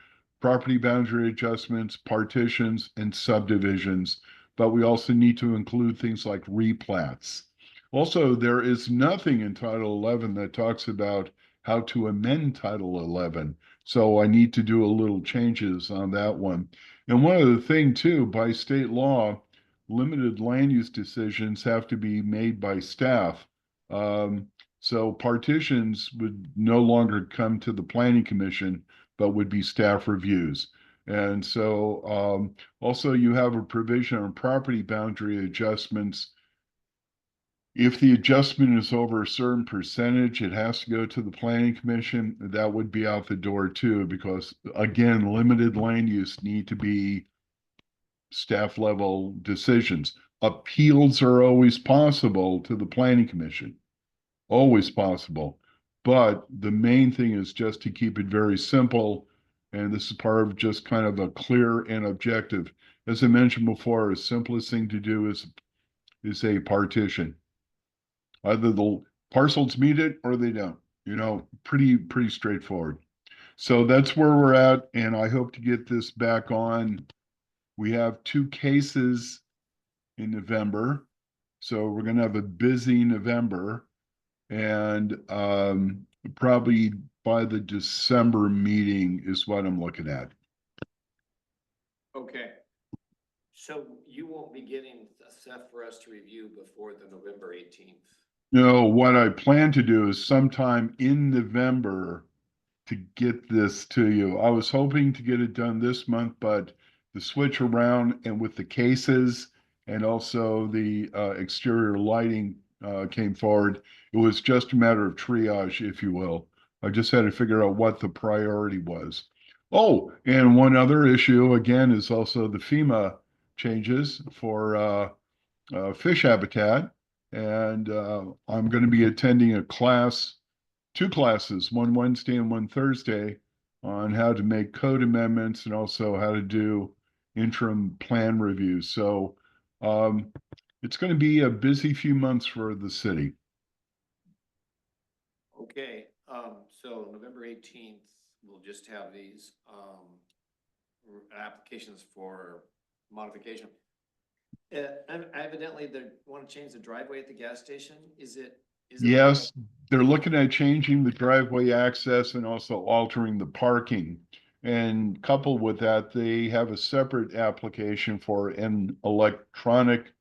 property boundary adjustments, partitions, and subdivisions. But we also need to include things like replats. Also, there is nothing in Title 11 that talks about how to amend Title 11. So I need to do a little changes on that one. And one other thing too, by state law, limited land use decisions have to be made by staff. So partitions would no longer come to the planning commission, but would be staff reviews. And so also you have a provision on property boundary adjustments. If the adjustment is over a certain percentage, it has to go to the planning commission. That would be out the door too, because again, limited land use need to be staff level decisions. Appeals are always possible to the planning commission, always possible. But the main thing is just to keep it very simple. And this is part of just kind of a clear and objective. as I mentioned before, the simplest thing to do is a partition. Either the parcels meet it or they don't, pretty straightforward. So that's where we're at, and I hope to get this back on. We have 2 cases in November, so we're gonna have a busy November. And probably by the December meeting is what I'm looking at.
Okay. So you won't be getting stuff for us to review before the November 18th.
No, what I plan to do is sometime in November to get this to you. I was hoping to get it done this month, but the switch around and with the cases and also the exterior lighting came forward. It was just a matter of triage, if you will. I just had to figure out what the priority was. Oh, and one other issue again is also the FEMA changes for fish habitat. And I'm going to be attending a class, 2 classes, one Wednesday and one Thursday, on how to make code amendments and also how to do interim plan reviews. So it's going to be a busy few months for the city.
Okay, so November 18th, we'll just have these, applications for modification. Evidently, they want to change the driveway at the gas station. Is it?
Yes, they're looking at changing the driveway access and also altering the parking. And coupled with that, they have a separate application for an electronic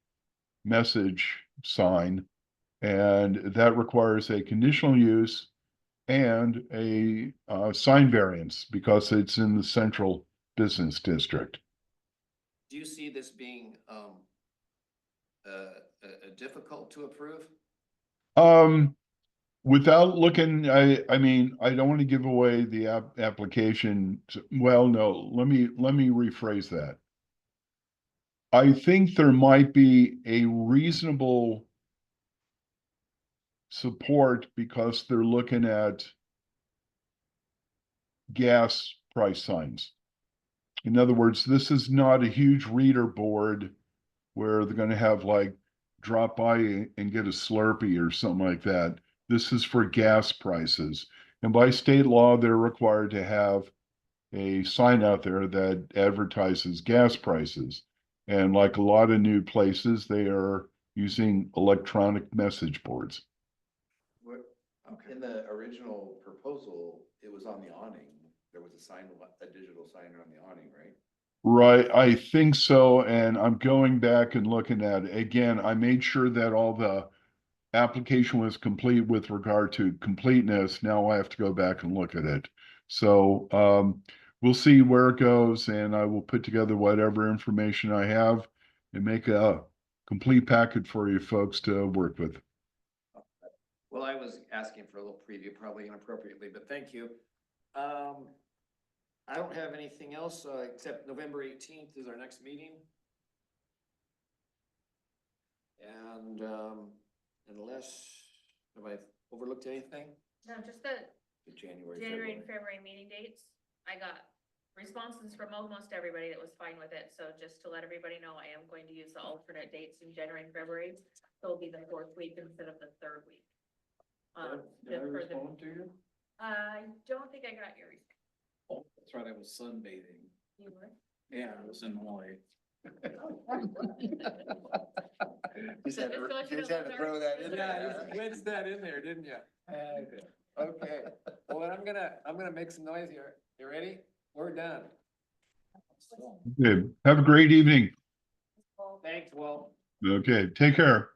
message sign. And that requires a conditional use and a sign variance because it's in the central business district.
Do you see this being, difficult to approve?
Without looking, I mean, I don't want to give away the application. Well, no, let me rephrase that. I think there might be a reasonable support because they're looking at gas price signs. In other words, this is not a huge reader board where they're going to have like drop by and get a Slurpee or something like that. This is for gas prices. And by state law, they're required to have a sign out there that advertises gas prices. And like a lot of new places, they are using electronic message boards.
In the original proposal, it was on the awning. There was a digital sign on the awning, right?
Right, I think so, and I'm going back and looking at it. Again, I made sure that all the application was complete with regard to completeness. Now I have to go back and look at it. So we'll see where it goes, and I will put together whatever information I have and make a complete packet for you folks to work with.
Well, I was asking for a little preview, probably inappropriately, but thank you. I don't have anything else, except November 18th is our next meeting. And, unless, have I overlooked anything?
No, just the
January,
January and
February.
February meeting dates. I got responses from almost everybody that was fine with it, so just to let everybody know, I am going to use the alternate dates in January and February. So it'll be the 4th week instead of the 3rd week.
Did I
just for the-
respond to you?
I don't think I got your response.
Oh, that's right, I was sunbathing.
You were?
Yeah, I was in Hawaii.
Just had to,
Just let you
just
know
had to
those
throw
are-
that in
Yeah,
there.
you
Wedged that in there, didn't you? Okay, well, then I'm gonna make some noise here. You ready? We're done.
Okay, have a great evening.
Thanks, Will.
Okay, take care.